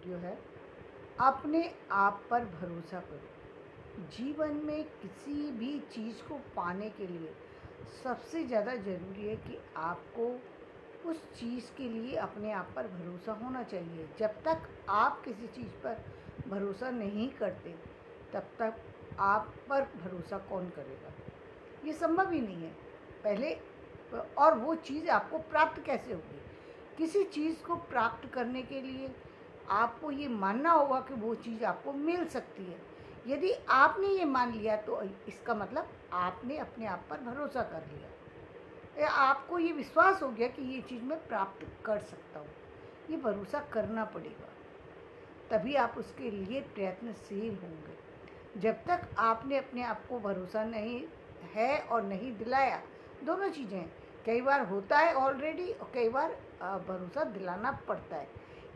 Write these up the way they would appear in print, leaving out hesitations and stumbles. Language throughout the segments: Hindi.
जो है, अपने आप पर भरोसा करो। जीवन में किसी भी चीज़ को पाने के लिए सबसे ज़्यादा ज़रूरी है कि आपको उस चीज़ के लिए अपने आप पर भरोसा होना चाहिए। जब तक आप किसी चीज़ पर भरोसा नहीं करते, तब तक आप पर भरोसा कौन करेगा? ये संभव ही नहीं है। पहले और वो चीज़ आपको प्राप्त कैसे होगी? किसी चीज़ को प्राप्त करने के लिए आपको ये मानना होगा कि वो चीज़ आपको मिल सकती है। यदि आपने ये मान लिया तो इसका मतलब आपने अपने आप पर भरोसा कर लिया, या आपको ये विश्वास हो गया कि ये चीज़ मैं प्राप्त कर सकता हूँ। ये भरोसा करना पड़ेगा, तभी आप उसके लिए प्रयत्नशील होंगे। जब तक आपने अपने आप को भरोसा नहीं है और नहीं दिलाया, दोनों चीज़ें हैं। कई बार होता है ऑलरेडी और कई बार भरोसा दिलाना पड़ता है,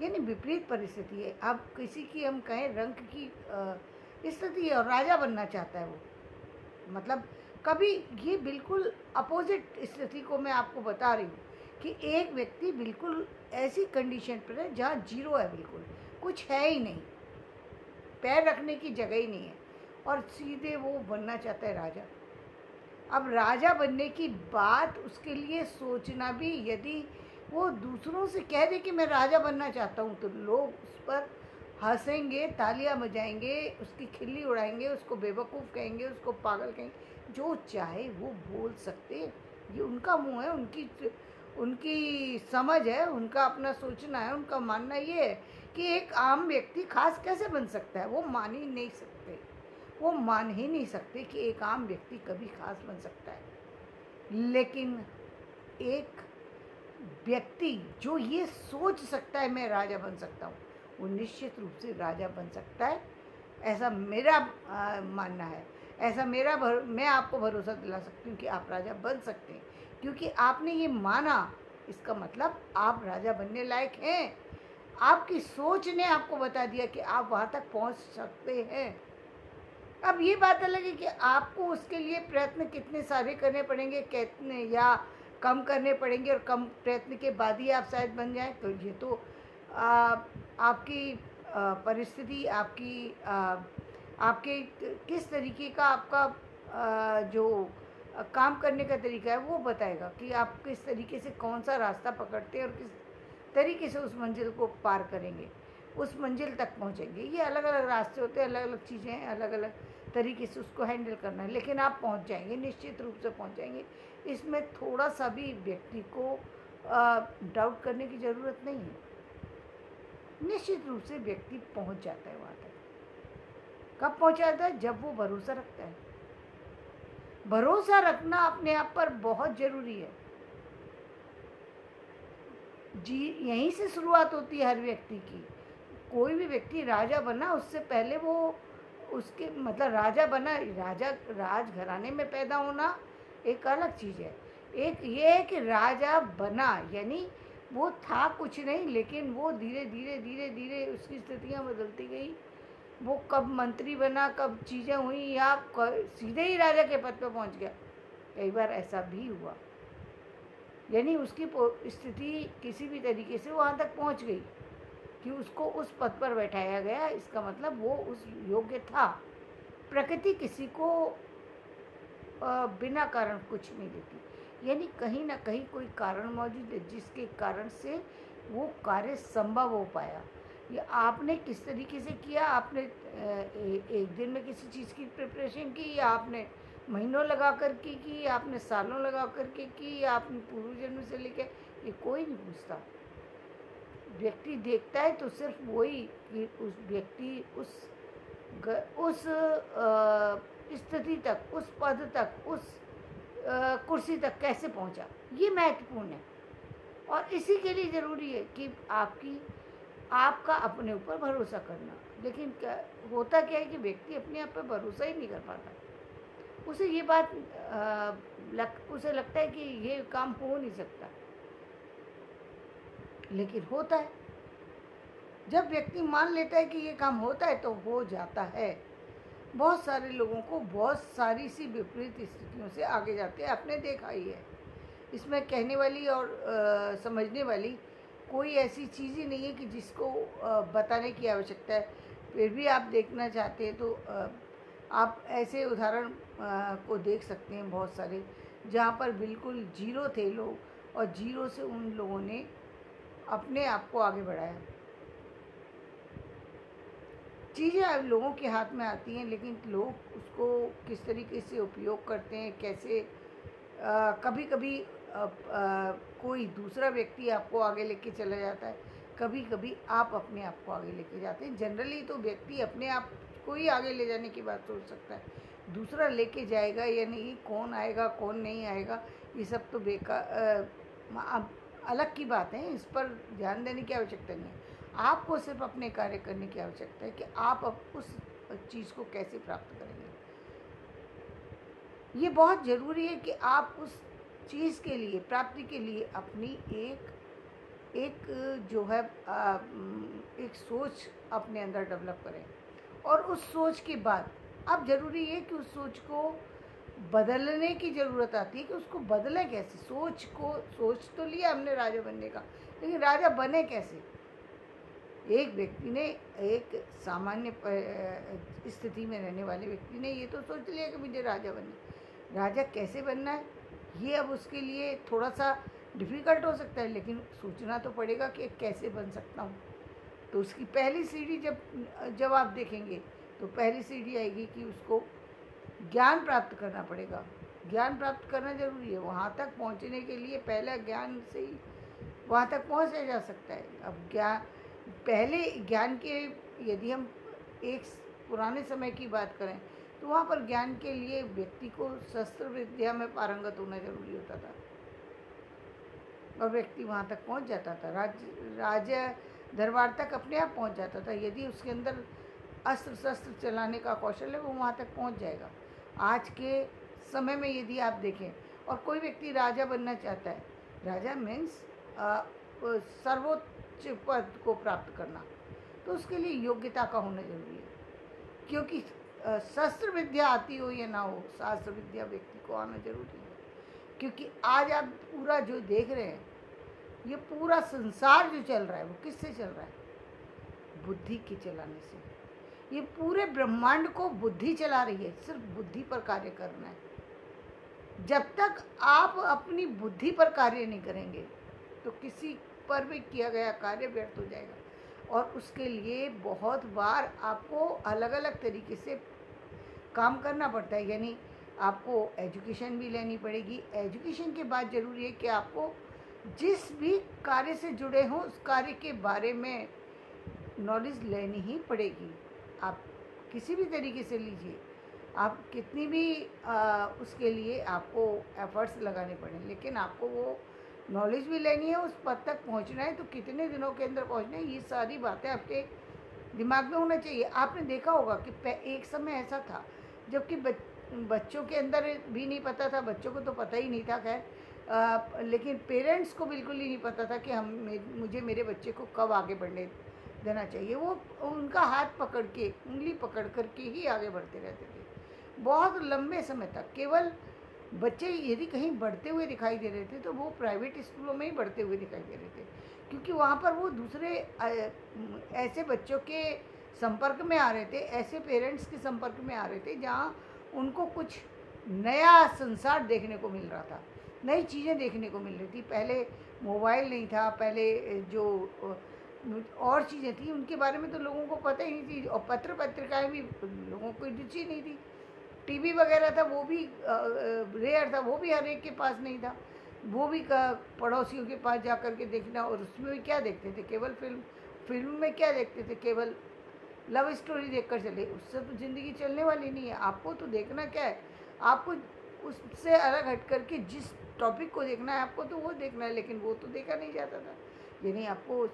यानी विपरीत परिस्थिति है। अब किसी की हम कहें रंक की स्थिति है और राजा बनना चाहता है वो, मतलब कभी ये बिल्कुल अपोजिट स्थिति को मैं आपको बता रही हूँ कि एक व्यक्ति बिल्कुल ऐसी कंडीशन पर है जहाँ जीरो है, बिल्कुल कुछ है ही नहीं, पैर रखने की जगह ही नहीं है, और सीधे वो बनना चाहता है राजा। अब राजा बनने की बात उसके लिए सोचना भी, यदि वो दूसरों से कह दे कि मैं राजा बनना चाहता हूँ, तो लोग उस पर हंसेंगे, तालियां बजाएंगे, उसकी खिल्ली उड़ाएंगे, उसको बेवकूफ़ कहेंगे, उसको पागल कहेंगे। जो चाहे वो बोल सकते, ये उनका मुंह है, उनकी समझ है, उनका अपना सोचना है, उनका मानना ये है कि एक आम व्यक्ति खास कैसे बन सकता है। वो मान ही नहीं सकते, वो मान ही नहीं सकते कि एक आम व्यक्ति कभी खास बन सकता है। लेकिन एक व्यक्ति जो ये सोच सकता है मैं राजा बन सकता हूँ, वो निश्चित रूप से राजा बन सकता है। ऐसा मेरा मानना है, ऐसा मैं आपको भरोसा दिला सकती हूँ कि आप राजा बन सकते हैं, क्योंकि आपने ये माना। इसका मतलब आप राजा बनने लायक हैं। आपकी सोच ने आपको बता दिया कि आप वहाँ तक पहुँच सकते हैं। अब ये बात अलग है कि आपको उसके लिए प्रयत्न कितने सारे करने पड़ेंगे, कितने या कम करने पड़ेंगे, और कम प्रयत्न के बाद ही आप शायद बन जाएं। तो ये तो आपकी परिस्थिति, आपके किस तरीके का आपका जो काम करने का तरीका है वो बताएगा कि आप किस तरीके से कौन सा रास्ता पकड़ते हैं और किस तरीके से उस मंजिल को पार करेंगे, उस मंजिल तक पहुंचेंगे। ये अलग अलग रास्ते होते हैं, अलग अलग चीज़ें हैं, अलग अलग तरीके से उसको हैंडल करना है, लेकिन आप पहुंच जाएंगे, निश्चित रूप से पहुंच जाएंगे। इसमें थोड़ा सा भी व्यक्ति को डाउट करने की ज़रूरत नहीं है। निश्चित रूप से व्यक्ति पहुंच जाता है वहाँ तक। कब पहुँच जाता है? जब वो भरोसा रखता है। भरोसा रखना अपने आप पर बहुत ज़रूरी है जी। यहीं से शुरुआत होती है हर व्यक्ति की। कोई भी व्यक्ति राजा बना, उससे पहले वो उसके मतलब राजा बना, राजघराने में पैदा होना एक अलग चीज़ है। एक ये है कि राजा बना, यानी वो था कुछ नहीं, लेकिन वो धीरे धीरे धीरे धीरे उसकी स्थितियाँ बदलती गई। वो कब मंत्री बना, कब चीज़ें हुई, या सीधे ही राजा के पद पर पहुंच गया। कई बार ऐसा भी हुआ, यानी उसकी स्थिति किसी भी तरीके से वहाँ तक पहुँच गई कि उसको उस पद पर बैठाया गया। इसका मतलब वो उस योग्य था। प्रकृति किसी को बिना कारण कुछ नहीं देती, यानी कहीं ना कहीं कोई कारण मौजूद है जिसके कारण से वो कार्य संभव हो पाया। ये आपने किस तरीके से किया, आपने एक दिन में किसी चीज़ की प्रिपरेशन की, या आपने महीनों लगा कर के की, या आपने सालों लगा कर के की, या आपने पूर्व जन्म से लेके, ये कोई नहीं पूछता। व्यक्ति देखता है तो सिर्फ वही कि उस व्यक्ति उस स्थिति तक, उस पद तक, उस कुर्सी तक कैसे पहुंचा, ये महत्वपूर्ण है। और इसी के लिए ज़रूरी है कि आपका अपने ऊपर भरोसा करना। लेकिन होता क्या है कि व्यक्ति अपने आप पर भरोसा ही नहीं कर पाता। उसे ये बात उसे लगता है कि ये काम हो नहीं सकता, लेकिन होता है। जब व्यक्ति मान लेता है कि ये काम होता है तो हो जाता है। बहुत सारे लोगों को बहुत सारी सी विपरीत स्थितियों से आगे जाते हैं, आपने देखा ही है। इसमें कहने वाली और समझने वाली कोई ऐसी चीज़ ही नहीं है कि जिसको बताने की आवश्यकता है। फिर भी आप देखना चाहते हैं तो आप ऐसे उदाहरण को देख सकते हैं बहुत सारे, जहाँ पर बिल्कुल जीरो थे लोग और जीरो से उन लोगों ने अपने आप को आगे बढ़ाया। चीज़ें अब लोगों के हाथ में आती हैं, लेकिन लोग उसको किस तरीके से उपयोग करते हैं, कैसे कभी कभी कोई दूसरा व्यक्ति आपको आगे लेके चला जाता है, कभी कभी आप अपने आप को आगे लेके जाते हैं। जनरली तो व्यक्ति अपने आप को ही आगे ले जाने की बात सोच सकता है, दूसरा लेके जाएगा या नहीं, कौन आएगा कौन नहीं आएगा, ये सब तो बेकार अलग की बात है, इस पर ध्यान देने की आवश्यकता नहीं है। आपको सिर्फ अपने कार्य करने की आवश्यकता है कि आप अब उस चीज़ को कैसे प्राप्त करेंगे। ये बहुत ज़रूरी है कि आप उस चीज़ के लिए, प्राप्ति के लिए अपनी एक जो है एक सोच अपने अंदर डेवलप करें। और उस सोच के बाद अब ज़रूरी है कि उस सोच को बदलने की ज़रूरत आती है कि उसको बदलें कैसे। सोच तो लिया हमने राजा बनने का, लेकिन राजा बने कैसे। एक व्यक्ति ने, एक सामान्य स्थिति में रहने वाले व्यक्ति ने ये तो सोच लिया कि मुझे राजा बनना। राजा कैसे बनना है ये अब उसके लिए थोड़ा सा डिफ़िकल्ट हो सकता है, लेकिन सोचना तो पड़ेगा कि कैसे बन सकता हूँ। तो उसकी पहली सीढ़ी जब आप देखेंगे तो पहली सीढ़ी आएगी कि उसको ज्ञान प्राप्त करना पड़ेगा। ज्ञान प्राप्त करना ज़रूरी है। वहाँ तक पहुँचने के लिए पहला ज्ञान से ही वहाँ तक पहुँचा जा सकता है। अब पहले ज्ञान के, यदि हम एक पुराने समय की बात करें तो वहाँ पर ज्ञान के लिए व्यक्ति को शस्त्र विद्या में पारंगत होना जरूरी होता था और व्यक्ति वहाँ तक पहुँच जाता था। राजा दरबार तक अपने आप पहुँच जाता था। यदि उसके अंदर अस्त्र शस्त्र चलाने का कौशल है वो वहाँ तक पहुँच जाएगा। आज के समय में यदि आप देखें और कोई व्यक्ति राजा बनना चाहता है, राजा मीन्स सर्वोच्च पद को प्राप्त करना, तो उसके लिए योग्यता का होना जरूरी है। क्योंकि शस्त्र विद्या आती हो या ना हो, शास्त्र विद्या व्यक्ति को आना जरूरी है। क्योंकि आज आप पूरा जो देख रहे हैं, ये पूरा संसार जो चल रहा है वो किससे चल रहा है? बुद्धि के चलाने से। ये पूरे ब्रह्मांड को बुद्धि चला रही है, सिर्फ बुद्धि पर कार्य करना है। जब तक आप अपनी बुद्धि पर कार्य नहीं करेंगे तो किसी पर भी किया गया कार्य व्यर्थ हो जाएगा। और उसके लिए बहुत बार आपको अलग अलग तरीके से काम करना पड़ता है। यानी आपको एजुकेशन भी लेनी पड़ेगी। एजुकेशन के बाद ज़रूरी है कि आपको जिस भी कार्य से जुड़े हों उस कार्य के बारे में नॉलेज लेनी ही पड़ेगी। आप किसी भी तरीके से लीजिए, आप कितनी भी उसके लिए आपको एफर्ट्स लगाने पड़े, लेकिन आपको वो नॉलेज भी लेनी है, उस पद तक पहुंचना है। तो कितने दिनों के अंदर पहुंचना है, ये सारी बातें आपके दिमाग में होना चाहिए। आपने देखा होगा कि एक समय ऐसा था जबकि बच्चों के अंदर भी नहीं पता था, बच्चों को तो पता ही नहीं था खैर, लेकिन पेरेंट्स को बिल्कुल ही नहीं पता था कि मुझे मेरे बच्चे को कब आगे बढ़ने देना चाहिए। वो उनका हाथ पकड़ के, उंगली पकड़ कर के ही आगे बढ़ते रहते थे बहुत लंबे समय तक। केवल बच्चे यदि कहीं बढ़ते हुए दिखाई दे रहे थे तो वो प्राइवेट स्कूलों में ही बढ़ते हुए दिखाई दे रहे थे, क्योंकि वहाँ पर वो दूसरे ऐसे बच्चों के संपर्क में आ रहे थे, ऐसे पेरेंट्स के संपर्क में आ रहे थे जहाँ उनको कुछ नया संसार देखने को मिल रहा था, नई चीज़ें देखने को मिल रही थी। पहले मोबाइल नहीं था, पहले जो और चीज़ें थी उनके बारे में तो लोगों को पता ही नहीं थी। और पत्र पत्रिकाएँ भी लोगों को रुचि नहीं थी। टीवी वगैरह था वो भी रेयर था, वो भी हर एक के पास नहीं था। वो भी पड़ोसियों के पास जा कर के देखना, और उसमें भी क्या देखते थे, केवल फिल्म में क्या देखते थे, केवल लव स्टोरी देखकर चले। उससे तो ज़िंदगी चलने वाली नहीं है। आपको तो देखना क्या है, आपको उससे अलग हट करके जिस टॉपिक को देखना है आपको तो वो देखना है, लेकिन वो तो देखा नहीं जाता था। यानी आपको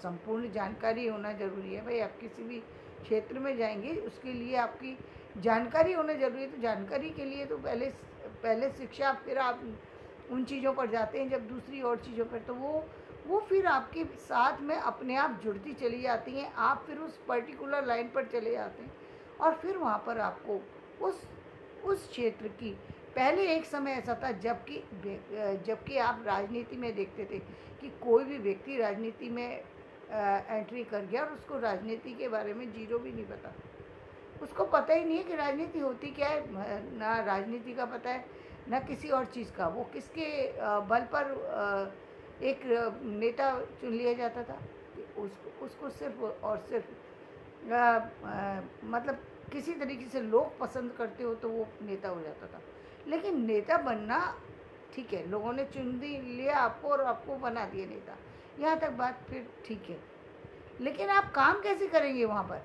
संपूर्ण जानकारी होना ज़रूरी है। भाई आप किसी भी क्षेत्र में जाएंगे उसके लिए आपकी जानकारी होना जरूरी है। तो जानकारी के लिए तो पहले शिक्षा, फिर आप उन चीज़ों पर जाते हैं, जब दूसरी और चीज़ों पर, तो वो फिर आपके साथ में अपने आप जुड़ती चली जाती हैं। आप फिर उस पर्टिकुलर लाइन पर चले जाते हैं और फिर वहाँ पर आपको उस क्षेत्र की, पहले एक समय ऐसा था जबकि आप राजनीति में देखते थे कि कोई भी व्यक्ति राजनीति में एंट्री कर गया और उसको राजनीति के बारे में जीरो भी नहीं पता। उसको पता ही नहीं है कि राजनीति होती क्या है, ना राजनीति का पता है ना किसी और चीज़ का। वो किसके बल पर एक नेता चुन लिया जाता था कि उसको सिर्फ और सिर्फ मतलब किसी तरीके से लोग पसंद करते हो तो वो नेता हो जाता था। लेकिन नेता बनना ठीक है, लोगों ने चुन लिया आपको और आपको बना दिया नेता, यहाँ तक बात फिर ठीक है। लेकिन आप काम कैसे करेंगे वहाँ पर?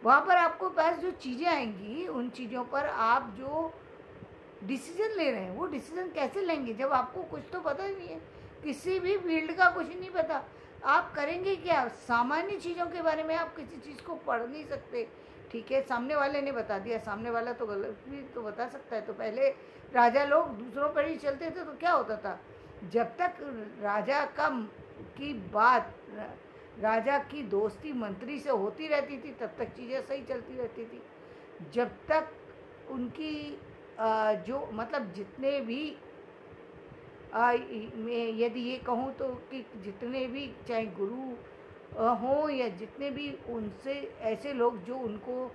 वहाँ पर आपको पास जो चीज़ें आएंगी उन चीज़ों पर आप जो डिसीजन ले रहे हैं वो डिसीजन कैसे लेंगे जब आपको कुछ तो पता ही नहीं है, किसी भी फील्ड का कुछ नहीं पता। आप करेंगे क्या? सामान्य चीज़ों के बारे में आप किसी चीज़ को पढ़ नहीं सकते। ठीक है, सामने वाले ने बता दिया, सामने वाला तो गलत भी तो बता सकता है। तो पहले राजा लोग दूसरों पर ही चलते थे तो क्या होता था, जब तक राजा का की बात, राजा की दोस्ती मंत्री से होती रहती थी तब तक चीज़ें सही चलती रहती थी। जब तक उनकी जो मतलब जितने भी मैं यदि ये कहूँ तो कि जितने भी चाहे गुरु हों या जितने भी उनसे ऐसे लोग जो उनको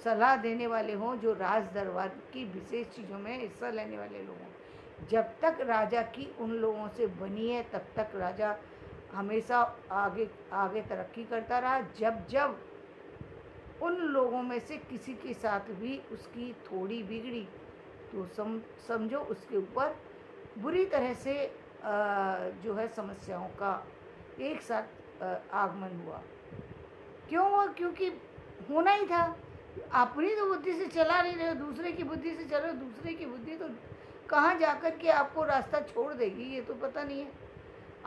सलाह देने वाले हों, जो राज दरबार की विशेष चीज़ों में हिस्सा लेने वाले लोग हों, जब तक राजा की उन लोगों से बनी है तब तक राजा हमेशा आगे आगे तरक्की करता रहा। जब जब उन लोगों में से किसी के साथ भी उसकी थोड़ी बिगड़ी तो समझो उसके ऊपर बुरी तरह से जो है समस्याओं का एक साथ आगमन हुआ। क्यों हुआ? क्योंकि होना ही था। अपनी तो बुद्धि से चला नहीं रहे हो, दूसरे की बुद्धि से चल रहे हो। दूसरे की बुद्धि तो कहाँ जाकर के आपको रास्ता छोड़ देगी ये तो पता नहीं है।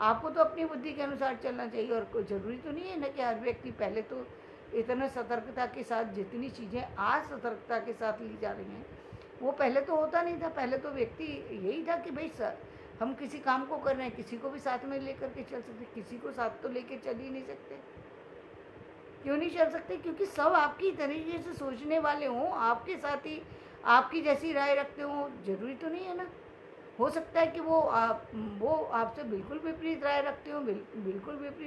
आपको तो अपनी बुद्धि के अनुसार चलना चाहिए और कोई ज़रूरी तो नहीं है ना कि हर व्यक्ति पहले तो इतना सतर्कता के साथ जितनी चीज़ें आज सतर्कता के साथ ली जा रही हैं वो पहले तो होता नहीं था। पहले तो व्यक्ति यही था कि भाई सर हम किसी काम को कर रहे हैं, किसी को भी साथ में लेकर के चल सकते, किसी को साथ तो लेकर चल ही नहीं सकते। क्यों नहीं चल सकते? क्योंकि सब आपकी तरीके से सोचने वाले हों, आपके साथ ही आपकी जैसी राय रखते हों, जरूरी तो नहीं है ना। हो सकता है कि वो आपसे बिल्कुल विपरीत राय रखते हो, बिल्कुल विपरीत